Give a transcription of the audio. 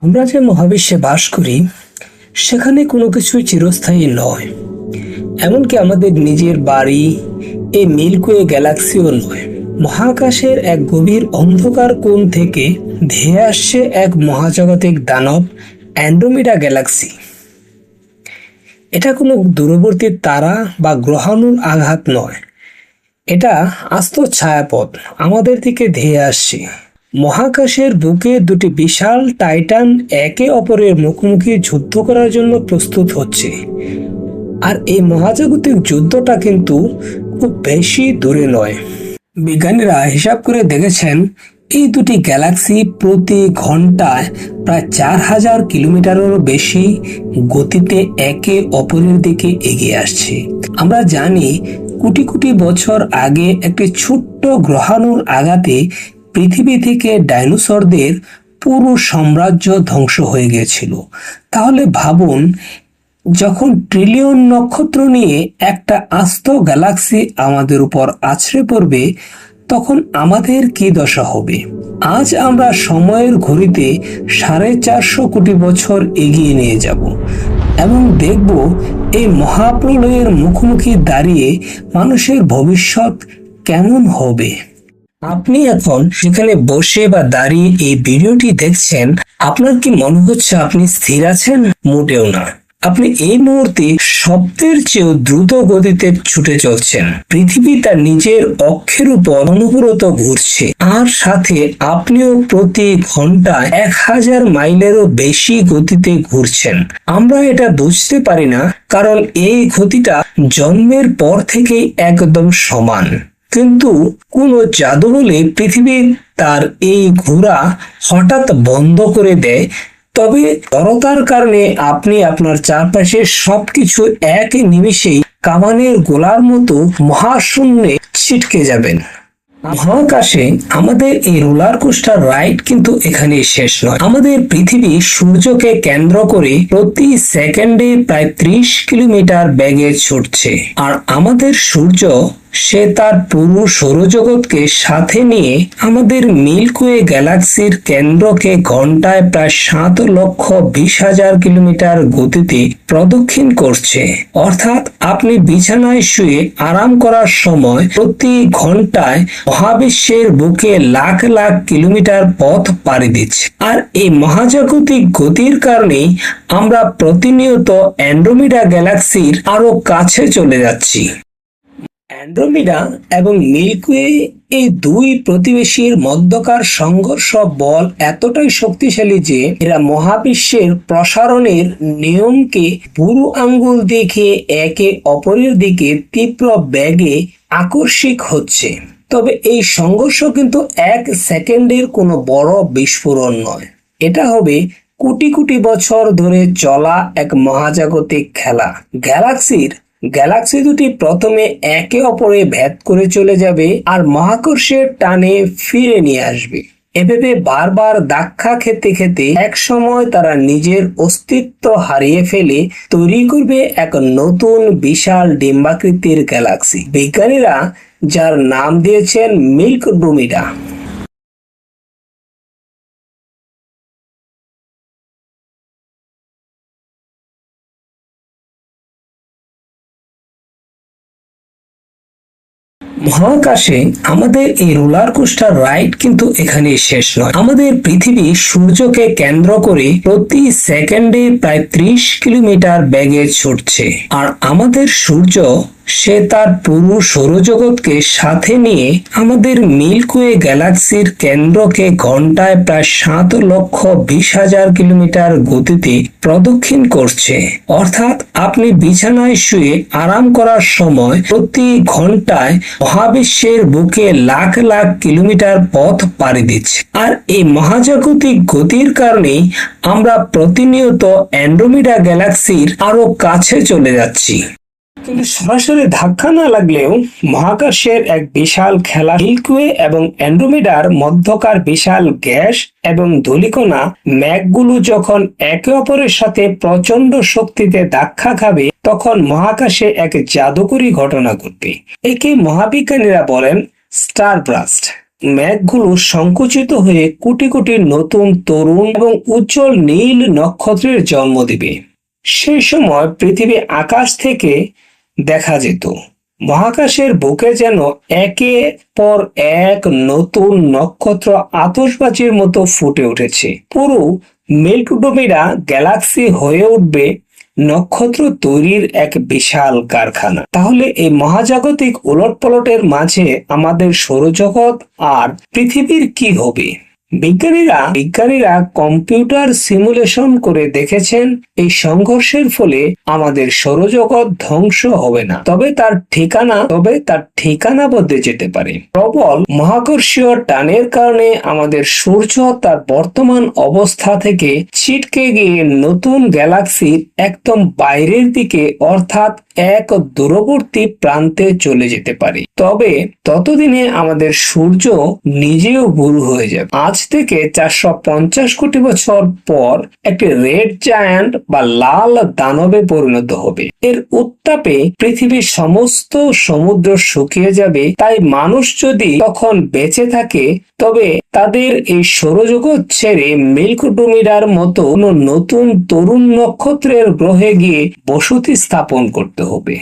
আমরা যে মহাবিশ্বে বাস করি সেখানে কোনো কিছুই চিরস্থায়ী নয়। এমনকি আমাদের নিজের বাড়ি এই মিল্কওয়ে গ্যালাক্সিও নয়। মহাকাশের এক গভীর অন্ধকার কোণ থেকে ধেয়ে আসছে এক মহাজাগতিক দানব, অ্যান্ড্রোমেডা গ্যালাক্সি। এটা কোনো দূরবর্তী তারা বা গ্রহাণুর আঘাত নয়, এটা আস্ত ছায়াপথ আমাদের দিকে ধেয়ে আসছে। মহাকাশের বুকে দুটি বিশাল টাইটান একে অপরের মুখোমুখি যুদ্ধ করার জন্য প্রস্তুত হচ্ছে। আর এই মহাজাগতিক যুদ্ধটা কিন্তু খুব বেশি দূরে নয়। বিজ্ঞানীরা হিসাব করে দেখেছেন এই দুটি গ্যালাক্সি প্রতি ঘন্টায় প্রায় 4000 কিলোমিটারেরও বেশি গতিতে একে অপরের দিকে এগিয়ে আসছে। আমরা জানি কোটি কোটি বছর আগে একটি ছোট্ট গ্রহাণুর আঘাতে পৃথিবী থেকে ডাইনোসরদের পুরো সাম্রাজ্য ধ্বংস হয়ে গিয়েছিল। তাহলে ভাবুন, যখন ট্রিলিয়ন নক্ষত্র নিয়ে একটা আস্ত গ্যালাক্সি আমাদের উপর আছড়ে পড়বে, তখন আমাদের কি দশা হবে। আজ আমরা সময়ের ঘড়িতে 450 কোটি বছর এগিয়ে নিয়ে যাব এবং দেখব এই মহাপ্রলয়ের মুখোমুখি দাঁড়িয়ে মানুষের ভবিষ্যৎ কেমন হবে। আপনি এখন সেখানে বসে বা দাঁড়িয়ে এই ভিডিওটি দেখছেন, আপনার কি মনে হচ্ছে আপনি স্থির আছেন? মোটেও না। আপনি এই মুহূর্তে শব্দের চেয়েও দ্রুত গতিতে ছুটে চলছেন। পৃথিবী তার নিজের অক্ষের উপর অনবরত ঘুরছে, আর সাথে আপনিও প্রতি ঘন্টায় 1000 মাইলেরও বেশি গতিতে ঘুরছেন। আমরা এটা বুঝতে পারি না, কারণ এই গতিটা জন্মের পর থেকেই একদম সমান। কিন্তু কোন জাদু বলে পৃথিবী তার এই ঘোরা হঠাৎ বন্ধ করে দেয়, তবে জড়তার কারণে আপনি আপনার চারপাশে সবকিছু এক নিমিষেই কামানের গোলার মতো মহাশূন্যে ছিটকে যাবেন। মহাকাশে আমাদের এই রোলার কোস্টার রাইড কিন্তু এখানেই শেষ নয়। আমাদের পৃথিবী সূর্যকে কেন্দ্র করে প্রতি সেকেন্ডে প্রায় 30 কিলোমিটার বেগে ছুটছে, আর আমাদের সূর্য সে তার পুরো সৌরজগৎকে সাথে নিয়ে আমাদের মিল্কওয়ে গ্যালাক্সির কেন্দ্রকে ঘন্টায় প্রায় 7,20,000 কিলোমিটার গতিতে প্রদক্ষিণ করছে। অর্থাৎ আপনি বিছানায় শুয়ে আরাম করার সময় প্রতি ঘন্টায় মহাবিশ্বের বুকে লাখ লাখ কিলোমিটার পথ পাড়ি দিচ্ছে। আর এই মহাজাগতিক গতির কারণেই আমরা প্রতিনিয়ত অ্যান্ড্রোমেডা গ্যালাক্সির আরো কাছে চলে যাচ্ছি। অ্যান্ড্রোমেডা এবং মিল্কওয়ে এই দুই প্রতিবেশীর মধ্যকার সংঘর্ষ বল এতটাই শক্তিশালী যে এরা মহাবিশ্বের প্রসারণের নিয়মকে বুড়ো আঙ্গুল দেখে একে অপরের দিকে তীব্র বেগে আকর্ষিত হচ্ছে। তবে এই সংঘর্ষ কিন্তু এক সেকেন্ডের কোনো বড় বিস্ফোরণ নয়, এটা হবে কোটি কোটি বছর ধরে চলা এক মহাজাগতিক খেলা। গ্যালাক্সি দুটি প্রথমে একে অপরে ভেদ করে চলে যাবে আর মহাকর্ষের টানে ফিরে নিয়ে আসবে। এভাবে বারবার ধাক্কা খেতে খেতে এক সময় তারা নিজের অস্তিত্ব হারিয়ে ফেলে তৈরি করবে এক নতুন বিশাল ডিম্বাকৃতির গ্যালাক্সি। বিজ্ঞানীরা যার নাম দিয়েছেন মিল্কড্রোমেডা। মহাকাশে আমাদের এই রোলার কোস্টার রাইড কিন্তু এখানেই শেষ নয়। আমাদের পৃথিবী সূর্যকে কেন্দ্র করে প্রতি সেকেন্ডে প্রায় 30 কিলোমিটার বেগে ছুটছে, আর আমাদের সূর্য সে তার পুরো সৌরজগৎকে সাথে নিয়ে আমাদের মিল্কওয়ে গ্যালাক্সির কেন্দ্রকে ঘন্টায় প্রায় 7,20,000 কিলোমিটার গতিতে প্রদক্ষিণ করছে। অর্থাৎ আপনি বিছানায় শুয়ে আরাম করার সময় প্রতি ঘন্টায় মহাবিশ্বের বুকে লাখ লাখ কিলোমিটার পথ পাড়ি দিচ্ছে। আর এই মহাজাগতিক গতির কারণেই আমরা প্রতিনিয়ত অ্যান্ড্রোমেডা গ্যালাক্সির আরো কাছে চলে যাচ্ছি। কিন্তু সরাসরি ধাক্কা না লাগলেও মহাকাশের এক বিশাল খেলা মিল্কওয়ে এবং অ্যান্ড্রোমেডার মধ্যকার বিশাল গ্যাস এবং ধূলিকণা মেঘগুলো যখন একে অপরের সাথে প্রচন্ড শক্তিতে ধাক্কা খাবে, তখন মহাকাশে এক জাদুকরী ঘটনা ঘটবে। একে মহাবিজ্ঞানীরা বলেন স্টার ব্লাস্ট। মেঘগুলো সংকুচিত হয়ে কোটি কোটি নতুন তরুণ এবং উজ্জ্বল নীল নক্ষত্রের জন্ম দিবে। সেই সময় পৃথিবী আকাশ থেকে দেখা যেত। মহাকাশের বুকে যেন একের পর এক নতুন নক্ষত্র আতশবাজির মতো ফুটে উঠেছে। পুরো মিল্কডোমিরা গ্যালাক্সি হয়ে উঠবে নক্ষত্র তৈরির এক বিশাল কারখানা। তাহলে এই মহাজাগতিক উলটপালটের মাঝে আমাদের সৌরজগৎ আর পৃথিবীর কি হবে? বিজ্ঞানীরা কম্পিউটার সিমুলেশন করে দেখেছেন এই সংঘর্ষের ফলে আমাদের সৌরজগৎ ধ্বংস হবে না, তবে তার ঠিকানা বদলে যেতে পারে। প্রবল মহাকর্ষীয় টানের কারণে আমাদের সূর্য তার বর্তমান অবস্থা থেকে ছিটকে গিয়ে নতুন গ্যালাক্সির একদম বাইরের দিকে অর্থাৎ এক দূরবর্তী প্রান্তে চলে যেতে পারে। তবে ততদিনে আমাদের সূর্য নিজেও বুড়ো হয়ে যাবে। আজ থেকে 450 কোটি বছর পর একটি রেড জায়ান্ট বা লাল দানবে পরিণত হবে। এর উত্তাপে পৃথিবীর সমস্ত সমুদ্র শুকিয়ে যাবে। তাই মানুষ যদি তখন বেঁচে থাকে তবে তাদের এই সৌরজগৎ ছেড়ে মিল্কডোমিরার মতো নতুন তরুণ নক্ষত্রের গ্রহে গিয়ে বসতি স্থাপন করতে হবে।